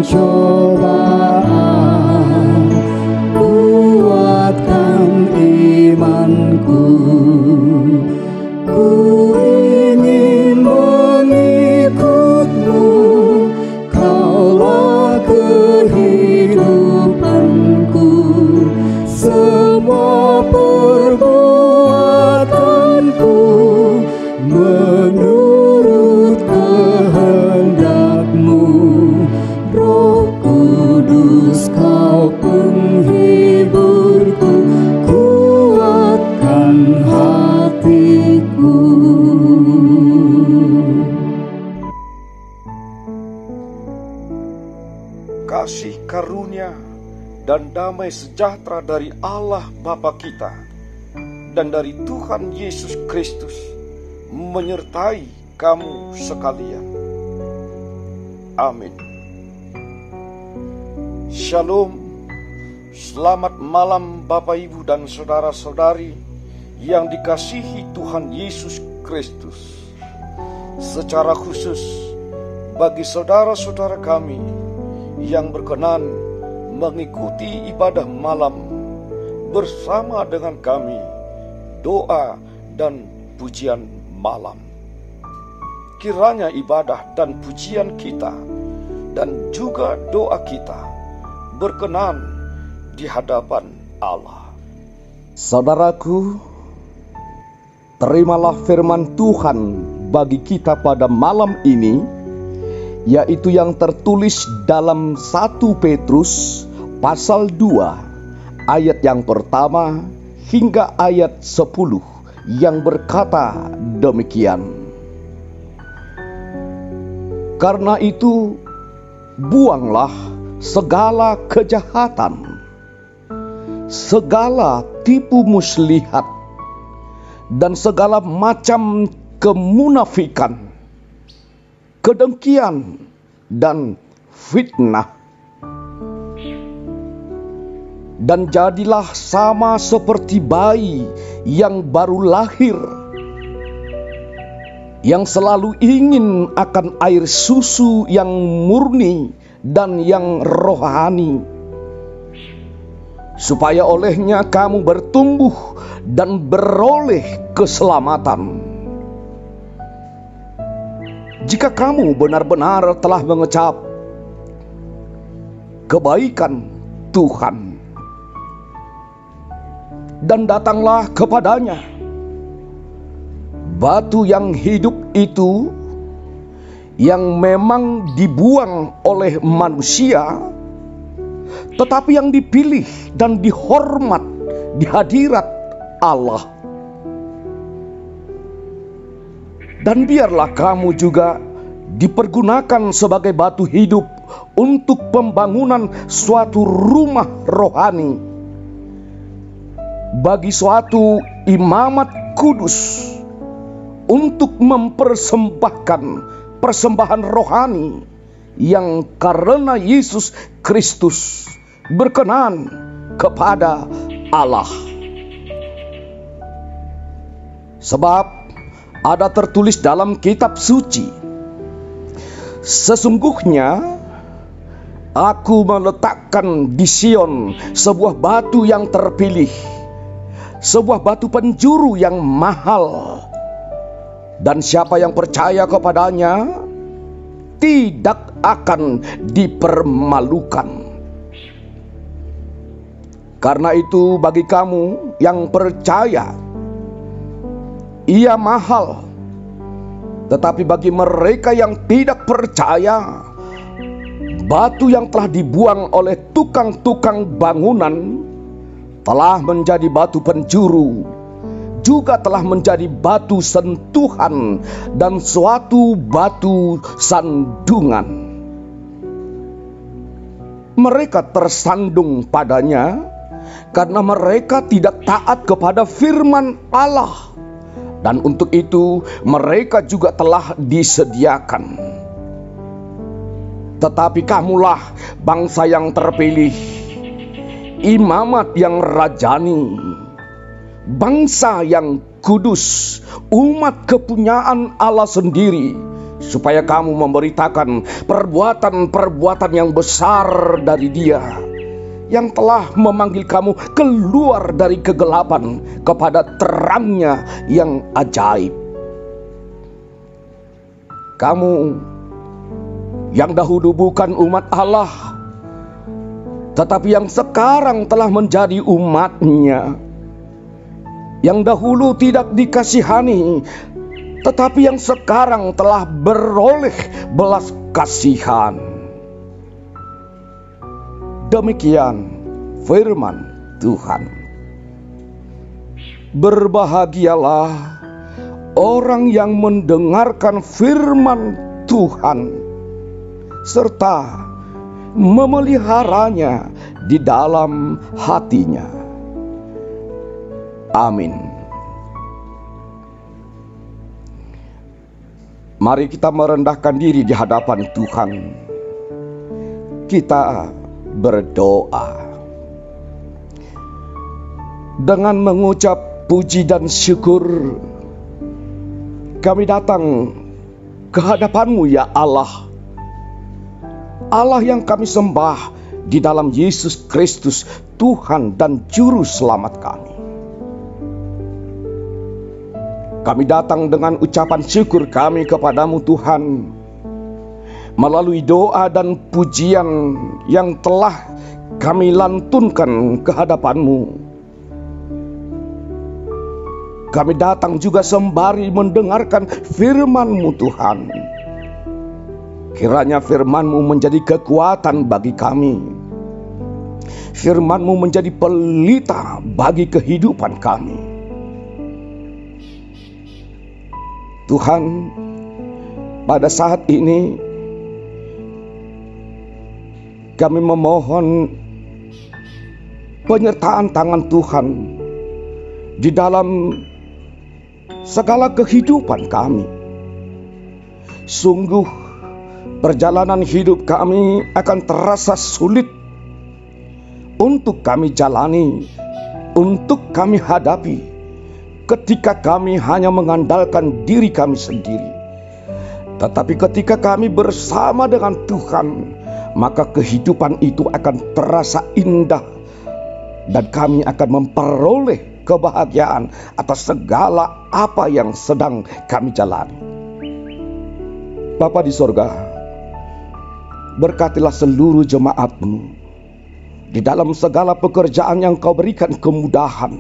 cobaan, kuatkan imanku. Ku ingin mengikutmu, kaulah kehidupanku. Semua perbuatanku menurut kehendak-Mu. Roh Kudus, Kau penghiburku, kuatkan hatiku. Kasih karunia dan damai sejahtera dari Allah Bapa kita dan dari Tuhan Yesus Kristus menyertai kamu sekalian. Amin. Shalom. Selamat malam Bapak, Ibu, dan saudara-saudari yang dikasihi Tuhan Yesus Kristus. Secara khusus bagi saudara-saudara kami yang berkenan mengikuti ibadah malam bersama dengan kami, doa dan pujian malam. Kiranya ibadah dan pujian kita dan juga doa kita berkenan di hadapan Allah. Saudaraku, terimalah firman Tuhan bagi kita pada malam ini, yaitu yang tertulis dalam 1 Petrus pasal 2 ayat yang pertama hingga ayat 10 yang berkata demikian. Karena itu, buanglah segala kejahatan, segala tipu muslihat, dan segala macam kemunafikan, kedengkian, dan fitnah. Dan jadilah sama seperti bayi yang baru lahir, yang selalu ingin akan air susu yang murni dan yang rohani, supaya olehnya kamu bertumbuh dan beroleh keselamatan. Jika kamu benar-benar telah mengecap kebaikan Tuhan, dan datanglah kepadanya batu yang hidup itu, yang memang dibuang oleh manusia, tetapi yang dipilih dan dihormat di hadirat Allah. Dan biarlah kamu juga dipergunakan sebagai batu hidup untuk pembangunan suatu rumah rohani, bagi suatu imamat kudus, untuk mempersembahkan persembahan rohani yang karena Yesus Kristus berkenan kepada Allah. Sebab ada tertulis dalam kitab suci, sesungguhnya aku meletakkan di Sion sebuah batu yang terpilih, sebuah batu penjuru yang mahal, dan siapa yang percaya kepadanya tidak akan dipermalukan. Karena itu bagi kamu yang percaya, ia mahal. Tetapi bagi mereka yang tidak percaya, batu yang telah dibuang oleh tukang-tukang bangunan telah menjadi batu penjuru, juga telah menjadi batu sentuhan dan suatu batu sandungan. Mereka tersandung padanya karena mereka tidak taat kepada firman Allah. Dan untuk itu mereka juga telah disediakan. Tetapi kamulah bangsa yang terpilih, imamat yang rajani, bangsa yang kudus, umat kepunyaan Allah sendiri, supaya kamu memberitakan perbuatan-perbuatan yang besar dari Dia yang telah memanggil kamu keluar dari kegelapan kepada terangnya yang ajaib. Kamu yang dahulu bukan umat Allah, tetapi yang sekarang telah menjadi umat-Nya. Yang dahulu tidak dikasihani, tetapi yang sekarang telah beroleh belas kasihan. Demikian firman Tuhan. Berbahagialah orang yang mendengarkan firman Tuhan serta memeliharanya di dalam hatinya. Amin. Mari kita merendahkan diri di hadapan Tuhan. Kita berdoa dengan mengucap puji dan syukur. Kami datang ke hadapan-Mu ya Allah, Allah yang kami sembah di dalam Yesus Kristus, Tuhan dan Juru Selamat kami. Kami datang dengan ucapan syukur kami kepadamu Tuhan, melalui doa dan pujian yang telah kami lantunkan ke hadapan-Mu. Kami datang juga sembari mendengarkan firman-Mu Tuhan. Kiranya firman-Mu menjadi kekuatan bagi kami. Firman-Mu menjadi pelita bagi kehidupan kami. Tuhan, pada saat ini kami memohon penyertaan tangan Tuhan di dalam segala kehidupan kami. Sungguh perjalanan hidup kami akan terasa sulit untuk kami jalani, untuk kami hadapi, ketika kami hanya mengandalkan diri kami sendiri. Tetapi ketika kami bersama dengan Tuhan, maka kehidupan itu akan terasa indah, dan kami akan memperoleh kebahagiaan atas segala apa yang sedang kami jalani. Bapa di sorga, berkatilah seluruh jemaat-Mu di dalam segala pekerjaan yang Kau berikan kemudahan.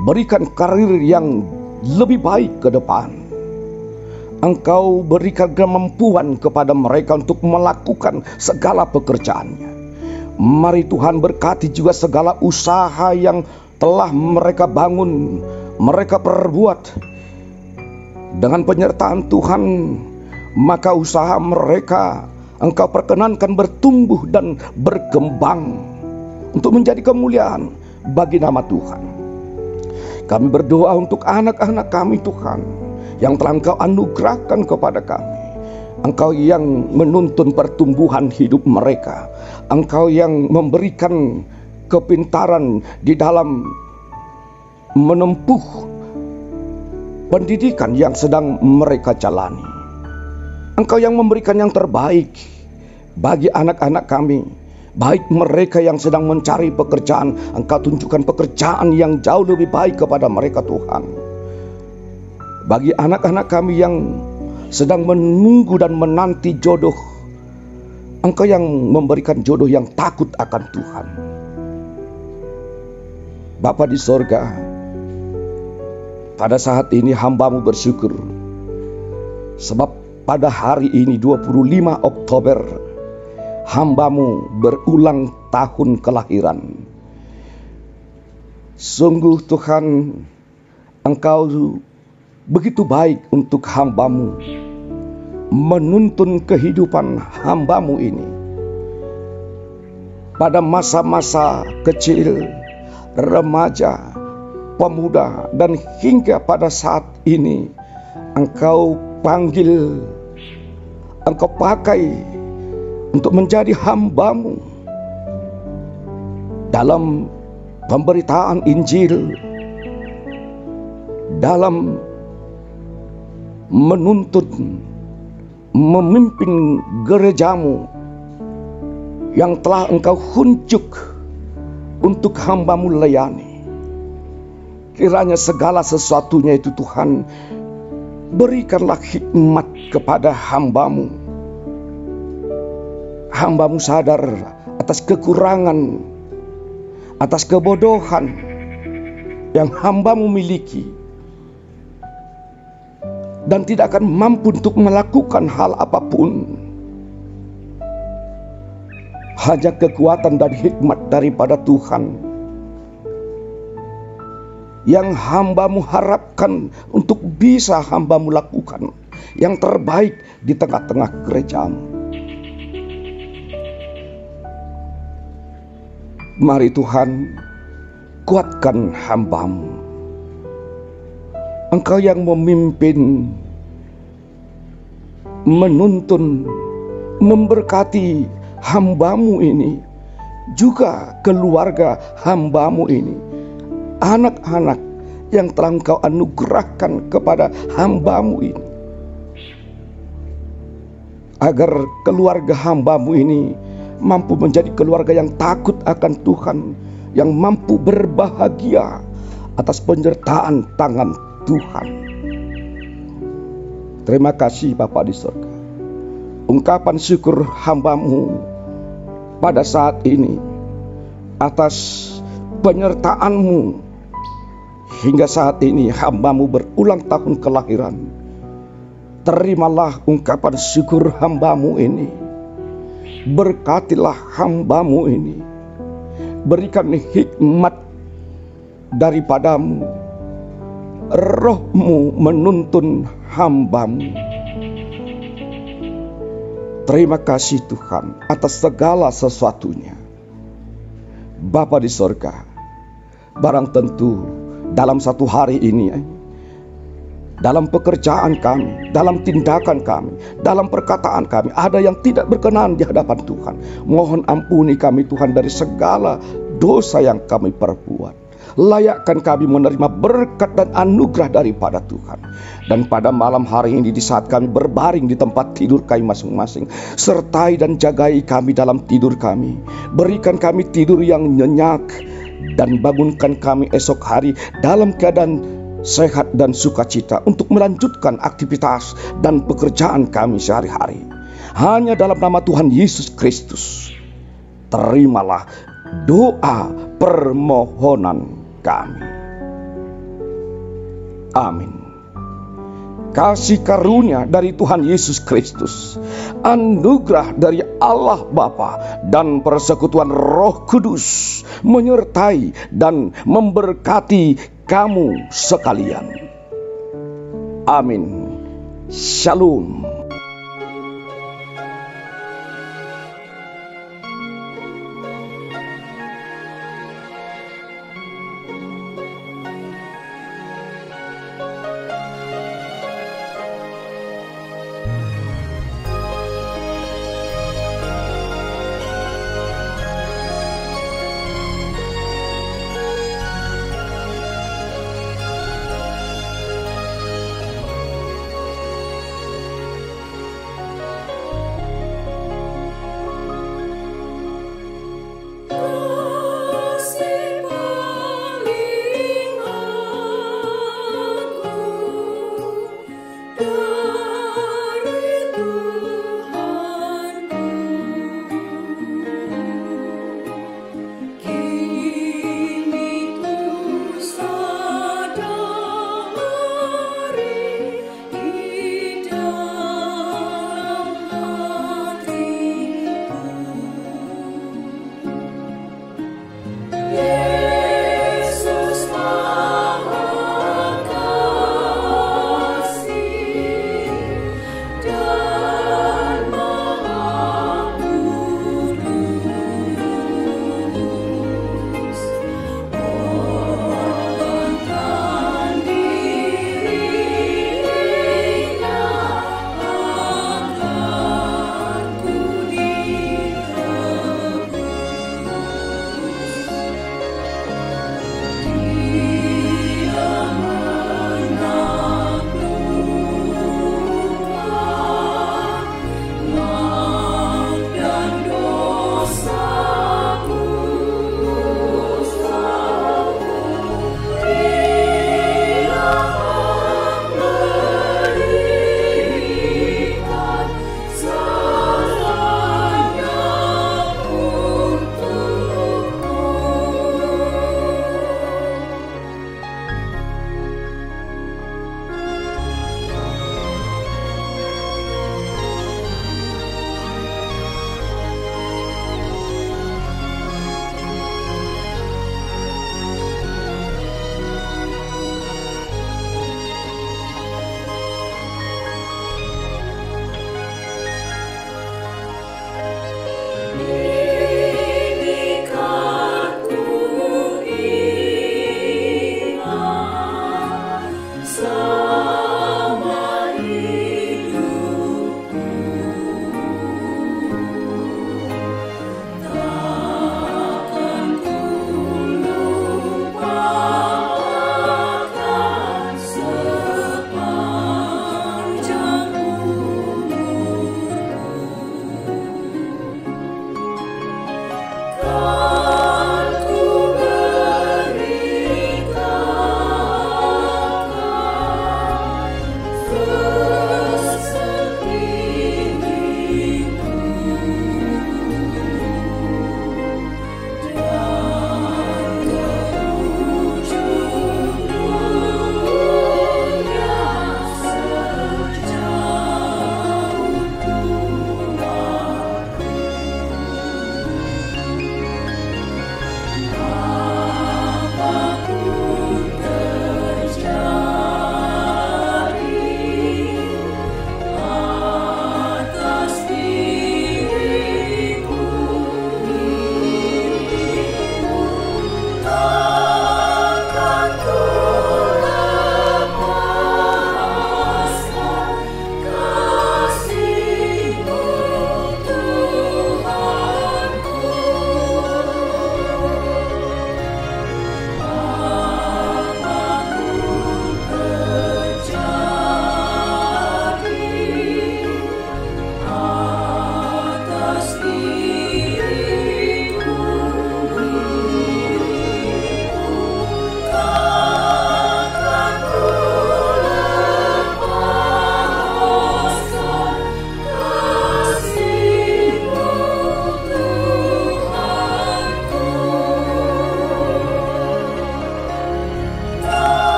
Berikan karir yang lebih baik ke depan. Engkau berikan kemampuan kepada mereka untuk melakukan segala pekerjaannya. Mari Tuhan berkati juga segala usaha yang telah mereka bangun, mereka perbuat. Dengan penyertaan Tuhan, maka usaha mereka Engkau perkenankan bertumbuh dan berkembang untuk menjadi kemuliaan bagi nama Tuhan. Kami berdoa untuk anak-anak kami Tuhan, yang telah Engkau anugerahkan kepada kami. Engkau yang menuntun pertumbuhan hidup mereka. Engkau yang memberikan kepintaran di dalam menempuh pendidikan yang sedang mereka jalani. Engkau yang memberikan yang terbaik bagi anak-anak kami. Baik mereka yang sedang mencari pekerjaan, Engkau tunjukkan pekerjaan yang jauh lebih baik kepada mereka Tuhan. Bagi anak-anak kami yang sedang menunggu dan menanti jodoh, Engkau yang memberikan jodoh yang takut akan Tuhan. Bapa di sorga, pada saat ini hamba-Mu bersyukur, sebab pada hari ini 25 Oktober, hamba-Mu berulang tahun kelahiran. Sungguh Tuhan, Engkau begitu baik untuk hamba-Mu, menuntun kehidupan hamba-Mu ini. Pada masa-masa kecil, remaja, pemuda, dan hingga pada saat ini, Engkau panggil, Engkau pakai untuk menjadi hamba-Mu dalam pemberitaan Injil, dalam menuntun memimpin gerejamu yang telah Engkau hunjuk untuk hamba-Mu layani. Kiranya segala sesuatunya itu Tuhan, berikanlah hikmat kepada hamba-Mu. Hamba-Mu sadar atas kekurangan, atas kebodohan yang hamba-Mu miliki, dan tidak akan mampu untuk melakukan hal apapun. Hanya kekuatan dan hikmat daripada Tuhan yang hamba-Mu harapkan untuk bisa hamba-Mu lakukan yang terbaik di tengah-tengah gereja-Mu. Mari Tuhan, kuatkan hamba-Mu. Engkau yang memimpin, menuntun, memberkati hamba-Mu ini, juga keluarga hamba-Mu ini, anak-anak yang telah Engkau anugerahkan kepada hamba-Mu ini, agar keluarga hamba-Mu ini mampu menjadi keluarga yang takut akan Tuhan, yang mampu berbahagia atas penyertaan tangan Tuhan. Terima kasih Bapa di surga. Ungkapan syukur hamba-Mu pada saat ini atas penyertaan-Mu hingga saat ini hamba-Mu berulang tahun kelahiran. Terimalah ungkapan syukur hamba-Mu ini. Berkatilah hamba-Mu ini. Berikan hikmat daripada-Mu. Roh-Mu menuntun hamba-Mu. Terima kasih Tuhan atas segala sesuatunya. Bapa di sorga, barang tentu dalam satu hari ini, dalam pekerjaan kami, dalam tindakan kami, dalam perkataan kami, ada yang tidak berkenan di hadapan Tuhan. Mohon ampuni kami Tuhan dari segala dosa yang kami perbuat. Layakkan kami menerima berkat dan anugerah daripada Tuhan. Dan pada malam hari ini, di saat kami berbaring di tempat tidur kami masing-masing, sertai dan jagai kami dalam tidur kami. Berikan kami tidur yang nyenyak, dan bangunkan kami esok hari dalam keadaan sehat dan sukacita untuk melanjutkan aktivitas dan pekerjaan kami sehari-hari. Hanya dalam nama Tuhan Yesus Kristus, terimalah doa permohonan kami. Amin. Kasih karunia dari Tuhan Yesus Kristus, anugerah dari Allah Bapa, dan persekutuan Roh Kudus menyertai dan memberkati kamu sekalian. Amin. Shalom.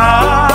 Tuhan.